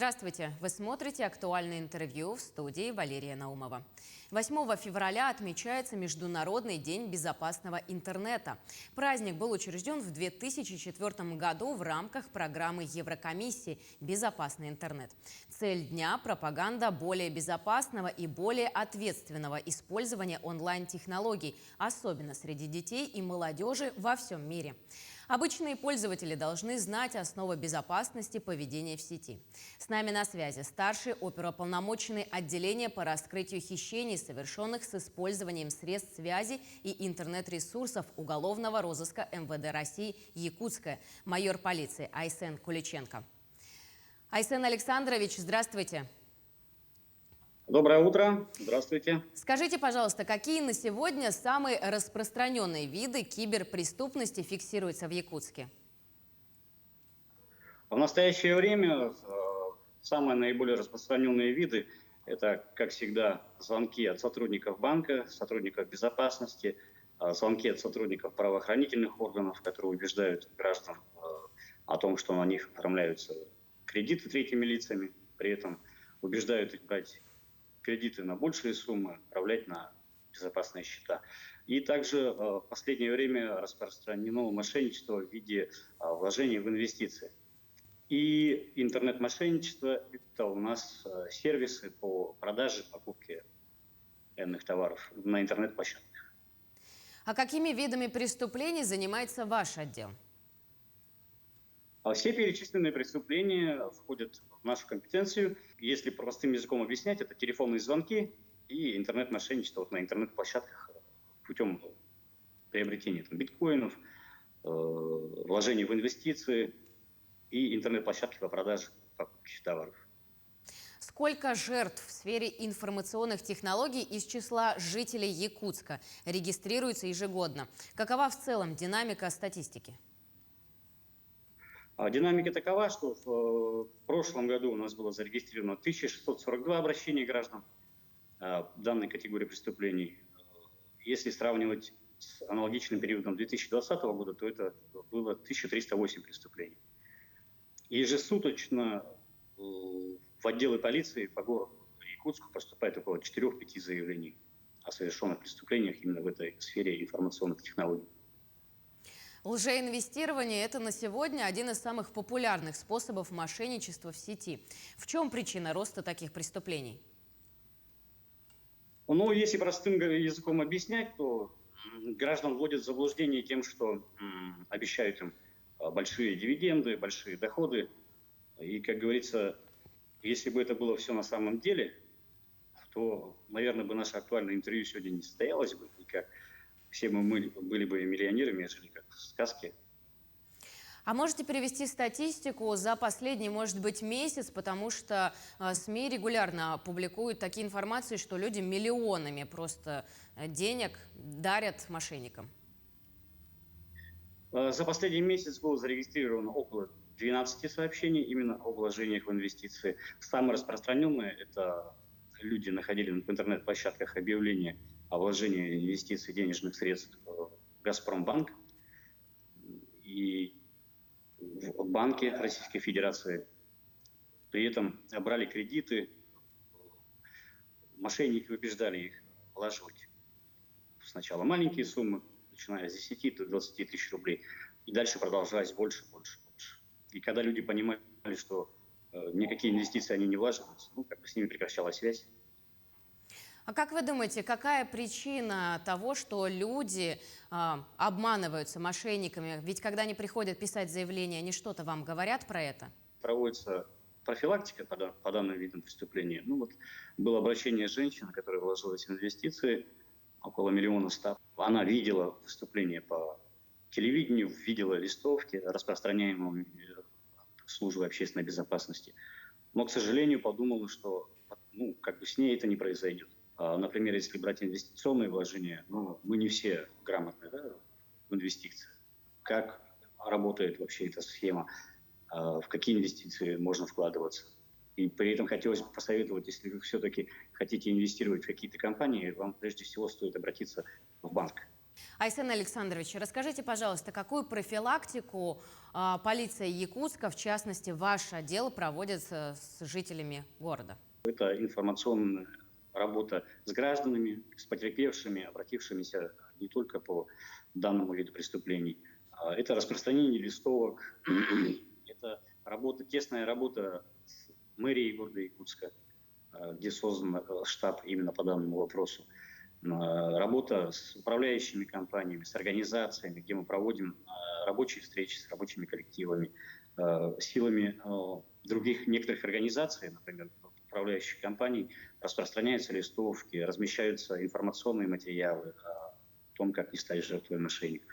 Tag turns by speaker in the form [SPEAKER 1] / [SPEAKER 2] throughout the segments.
[SPEAKER 1] Здравствуйте! Вы смотрите «Актуальное интервью» в студии Валерия Наумова. 8 февраля отмечается Международный день безопасного интернета. Праздник был учрежден в 2004 году в рамках программы Еврокомиссии «Безопасный интернет». Цель дня – пропаганда более безопасного и более ответственного использования онлайн-технологий, особенно среди детей и молодежи во всем мире. Обычные пользователи должны знать основы безопасности поведения в сети. С нами на связи старший оперуполномоченный отделения по раскрытию хищений, совершенных с использованием средств связи и интернет-ресурсов уголовного розыска МВД России Якутская, майор полиции Айсен Куличенко. Айсен Александрович, здравствуйте.
[SPEAKER 2] Доброе утро. Здравствуйте.
[SPEAKER 1] Скажите, пожалуйста, какие на сегодня самые распространенные виды киберпреступности фиксируются в Якутске?
[SPEAKER 2] В настоящее время самые наиболее распространенные виды – это, как всегда, звонки от сотрудников банка, сотрудников безопасности, звонки от сотрудников правоохранительных органов, которые убеждают граждан о том, что на них оформляются кредиты третьими лицами, при этом убеждают их брать кредиты на большие суммы, отправлять на безопасные счета. И также в последнее время распространено мошенничество в виде вложений в инвестиции. И интернет-мошенничество – это у нас сервисы по продаже, покупке ценных товаров на интернет-площадках.
[SPEAKER 1] А какими видами преступлений занимается ваш отдел?
[SPEAKER 2] Все перечисленные преступления входят в нашу компетенцию. Если простым языком объяснять, это телефонные звонки и интернет-мошенничество на интернет-площадках путем приобретения биткоинов, вложений в инвестиции и интернет-площадки по продаже покупки товаров.
[SPEAKER 1] Сколько жертв в сфере информационных технологий из числа жителей Якутска регистрируется ежегодно? Какова в целом динамика статистики?
[SPEAKER 2] Динамика такова, что в прошлом году у нас было зарегистрировано 1642 обращения граждан данной категории преступлений. Если сравнивать с аналогичным периодом 2020 года, то это было 1308 преступлений. Ежесуточно в отделы полиции по городу Якутску поступает около 4-5 заявлений о совершенных преступлениях именно в этой сфере информационных технологий.
[SPEAKER 1] Лжеинвестирование – это на сегодня один из самых популярных способов мошенничества в сети. В чем причина роста таких преступлений?
[SPEAKER 2] Ну, если простым языком объяснять, то граждан вводят в заблуждение тем, что обещают им большие дивиденды, большие доходы. И, как говорится, если бы это было все на самом деле, то, наверное, бы наше актуальное интервью сегодня не состоялось бы, и как все мы были бы миллионерами, жили как в сказке.
[SPEAKER 1] А можете привести статистику за последний, может быть, месяц, потому что СМИ регулярно публикуют такие информации, что люди миллионами просто денег дарят мошенникам.
[SPEAKER 2] За последний месяц было зарегистрировано около 12 сообщений именно о вложениях в инвестиции. Самое распространенное – это люди находили на интернет-площадках объявления о вложении инвестиций денежных средств в «Газпромбанк» и в банке Российской Федерации. При этом брали кредиты, мошенники убеждали их вложить сначала маленькие суммы, начиная с 10 до 20 тысяч рублей, и дальше продолжалось больше. И когда люди понимали, что никакие инвестиции они не влаживаются, с ними прекращалась связь.
[SPEAKER 1] А как вы думаете, какая причина того, что люди обманываются мошенниками? Ведь когда они приходят писать заявление, они что-то вам говорят про это?
[SPEAKER 2] Проводится профилактика по данным видам преступления. Было обращение женщины, которая вложилась в инвестиции, около 1 100 000. Она видела выступления по телевидению, видела листовки, распространяемые службой общественной безопасности. Но, к сожалению, подумала, что с ней это не произойдет. Например, если брать инвестиционные вложения, мы не все грамотны в инвестициях. Как работает вообще эта схема, в какие инвестиции можно вкладываться. И при этом хотелось бы посоветовать, если вы все-таки хотите инвестировать в какие-то компании, вам прежде всего стоит обратиться в банк.
[SPEAKER 1] Айсен Александрович, расскажите, пожалуйста, какую профилактику полиция Якутска, в частности, ваш отдел, проводит с жителями города?
[SPEAKER 2] Это информационная работа с гражданами, с потерпевшими, обратившимися не только по данному виду преступлений. Это распространение листовок, это работа, тесная работа с мэрией города Якутска, где создан штаб именно по данному вопросу. Работа с управляющими компаниями, с организациями, где мы проводим рабочие встречи с рабочими коллективами, силами других некоторых организаций, например, управляющих компаний, распространяются листовки, размещаются информационные материалы о том, как не стать жертвой мошенников.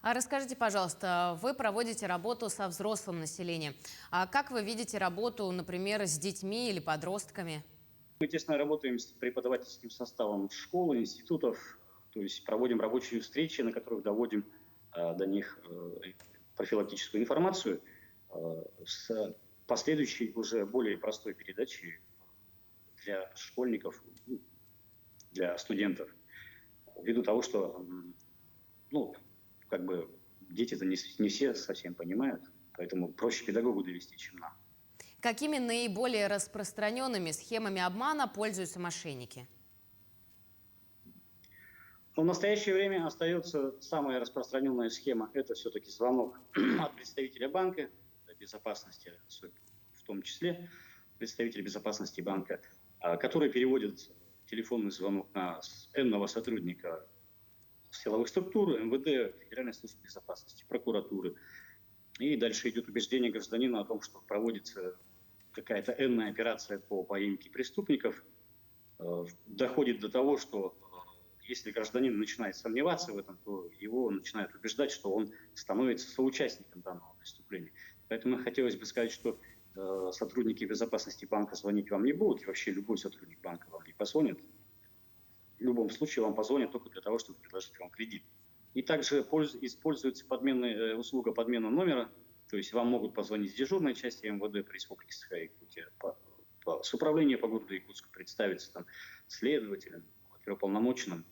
[SPEAKER 1] А расскажите, пожалуйста, вы проводите работу со взрослым населением. А как вы видите работу, например, с детьми или подростками?
[SPEAKER 2] Мы тесно работаем с преподавательским составом школ, институтов, то есть проводим рабочие встречи, на которых доводим до них профилактическую информацию с последующей уже более простой передачей для школьников, для студентов. Ввиду того, что ну, как бы дети-то не все совсем понимают, поэтому проще педагогу довести, чем нам.
[SPEAKER 1] Какими наиболее распространенными схемами обмана пользуются мошенники?
[SPEAKER 2] Но в настоящее время остается самая распространенная схема – это все-таки звонок от представителя банка, безопасности в том числе, представителя безопасности банка, который переводит телефонный звонок на энного сотрудника силовых структур, МВД, Федеральной службы безопасности, прокуратуры. И дальше идет убеждение гражданина о том, что проводится какая-то энная операция по поимке преступников. Доходит до того, что если гражданин начинает сомневаться в этом, то его начинают убеждать, что он становится соучастником данного преступления. Поэтому хотелось бы сказать, что сотрудники безопасности банка звонить вам не будут, и вообще любой сотрудник банка вам не позвонит. В любом случае вам позвонят только для того, чтобы предложить вам кредит. И также используется услуга подмены номера, то есть вам могут позвонить с дежурной части МВД при Республике Саха-Якутия, с управления по городу Якутску, представиться там следователем, оперуполномоченным.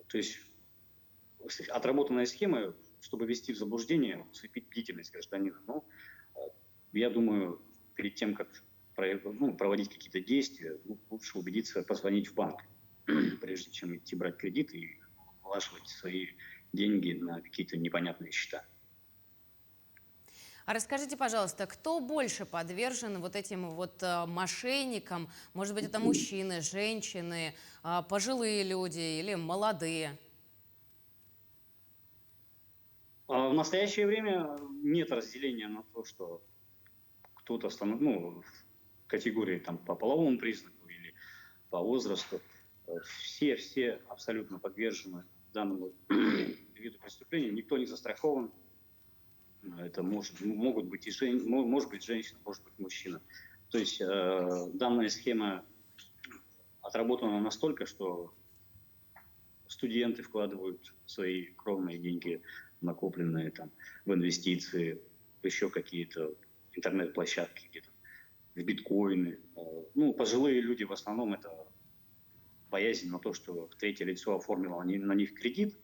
[SPEAKER 2] То есть отработанная схема, чтобы ввести в заблуждение, усыпить бдительность гражданина. Но я думаю, перед тем, как проводить какие-то действия, лучше убедиться, позвонить в банк, прежде чем идти брать кредит и влаживать свои деньги на какие-то непонятные счета.
[SPEAKER 1] А расскажите, пожалуйста, кто больше подвержен вот этим вот мошенникам? Может быть, это мужчины, женщины, пожилые люди или молодые?
[SPEAKER 2] В настоящее время нет разделения на то, что кто-то в категории там, по половому признаку или по возрасту. Все абсолютно подвержены данному виду преступления. Никто не застрахован. Это могут быть может быть женщина, может быть мужчина. То есть данная схема отработана настолько, что студенты вкладывают свои кровные деньги, накопленные там в инвестиции, в еще какие-то интернет-площадки, где-то в биткоины. Пожилые люди в основном это боязнь на то, что третье лицо оформило на них кредит,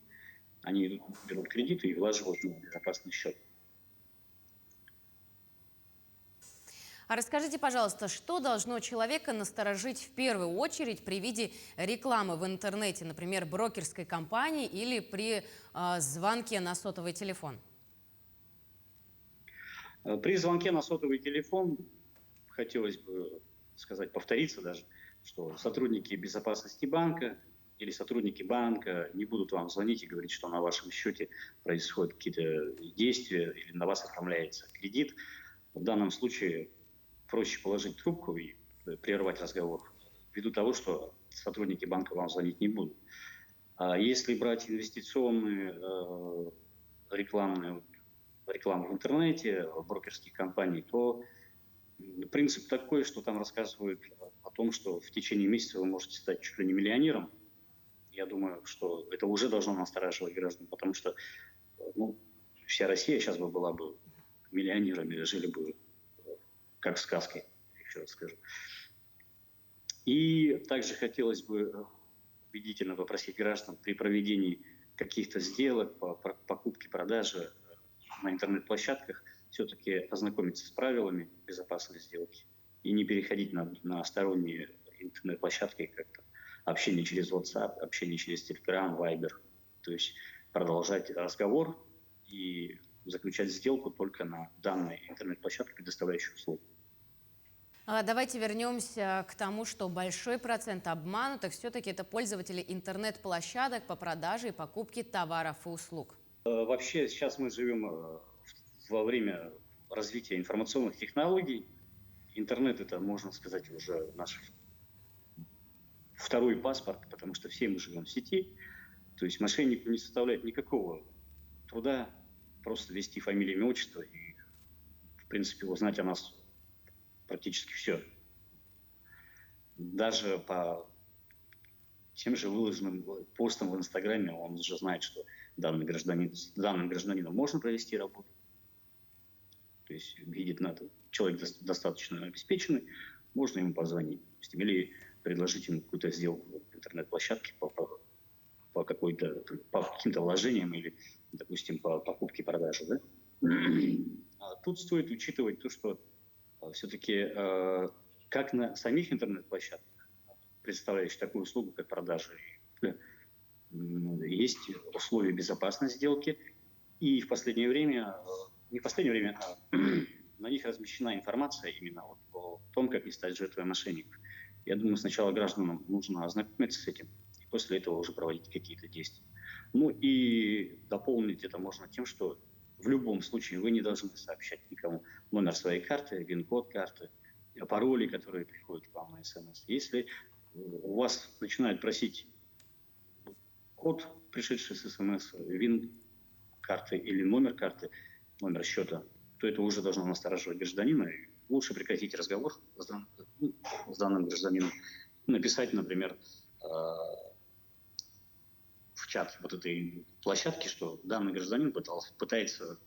[SPEAKER 2] они берут кредиты и влаживают на безопасный счет.
[SPEAKER 1] А расскажите, пожалуйста, что должно человека насторожить в первую очередь при виде рекламы в интернете, например, брокерской компании или при звонке на сотовый телефон?
[SPEAKER 2] При звонке на сотовый телефон хотелось бы сказать, повториться даже, что сотрудники безопасности банка или сотрудники банка не будут вам звонить и говорить, что на вашем счете происходят какие-то действия или на вас оформляется кредит. В данном случае проще положить трубку и прервать разговор, ввиду того, что сотрудники банка вам звонить не будут. А если брать инвестиционные рекламу в интернете, брокерских компаний, то принцип такой, что там рассказывают о том, что в течение месяца вы можете стать чуть ли не миллионером. Я думаю, что это уже должно настораживать граждан, потому что вся Россия сейчас была бы миллионерами, жили бы как в сказке, еще раз скажу. И также хотелось бы убедительно попросить граждан при проведении каких-то сделок по покупке, продаже на интернет-площадках все-таки ознакомиться с правилами безопасной сделки и не переходить на сторонние интернет-площадки, как общение через WhatsApp, общение через Telegram, Viber. То есть продолжать разговор и заключать сделку только на данной интернет-площадке, предоставляющей услугу.
[SPEAKER 1] Давайте вернемся к тому, что большой процент обманутых все-таки это пользователи интернет-площадок по продаже и покупке товаров и услуг.
[SPEAKER 2] Вообще сейчас мы живем во время развития информационных технологий. Интернет — это, можно сказать, уже наш второй паспорт, потому что все мы живем в сети. То есть мошеннику не составляет никакого труда просто ввести фамилию, имя, отчество и, в принципе, узнать о нас практически все. Даже по тем же выложенным постам в Инстаграме он уже знает, что с данным гражданином можно провести работу. То есть видит, человек достаточно обеспеченный, можно ему позвонить. Или предложить ему какую-то сделку в интернет-площадке по каким-то вложениям или, допустим, по покупке-продаже. Да? А тут стоит учитывать то, что все-таки как на самих интернет-площадках, представляющих такую услугу, как продажа, есть условия безопасной сделки, и в последнее время, не в последнее время, а на них размещена информация именно о том, как не стать жертвой мошенников. Я думаю, сначала гражданам нужно ознакомиться с этим, и после этого уже проводить какие-то действия. Ну и дополнить это можно тем, что в любом случае вы не должны сообщать никому номер своей карты, ВИН-код карты, пароли, которые приходят к вам на СМС. Если у вас начинают просить код, пришедший с СМС, ВИН-карты или номер карты, номер счета, то это уже должно настораживать гражданина. И лучше прекратить разговор с данным гражданином, написать, например, в чат вот этой площадки, что данный гражданин пытается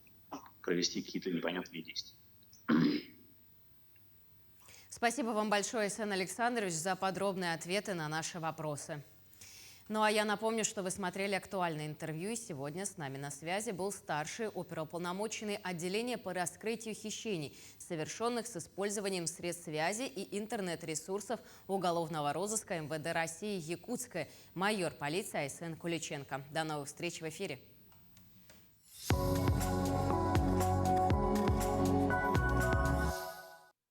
[SPEAKER 2] провести какие-то непонятные действия.
[SPEAKER 1] Спасибо вам большое, Эсен Александрович, за подробные ответы на наши вопросы. Ну а я напомню, что вы смотрели актуальное интервью, и сегодня с нами на связи был старший оперуполномоченный отделения по раскрытию хищений, совершенных с использованием средств связи и интернет-ресурсов уголовного розыска МВД России Якутская, майор полиции Айсен Куличенко. До новых встреч в эфире.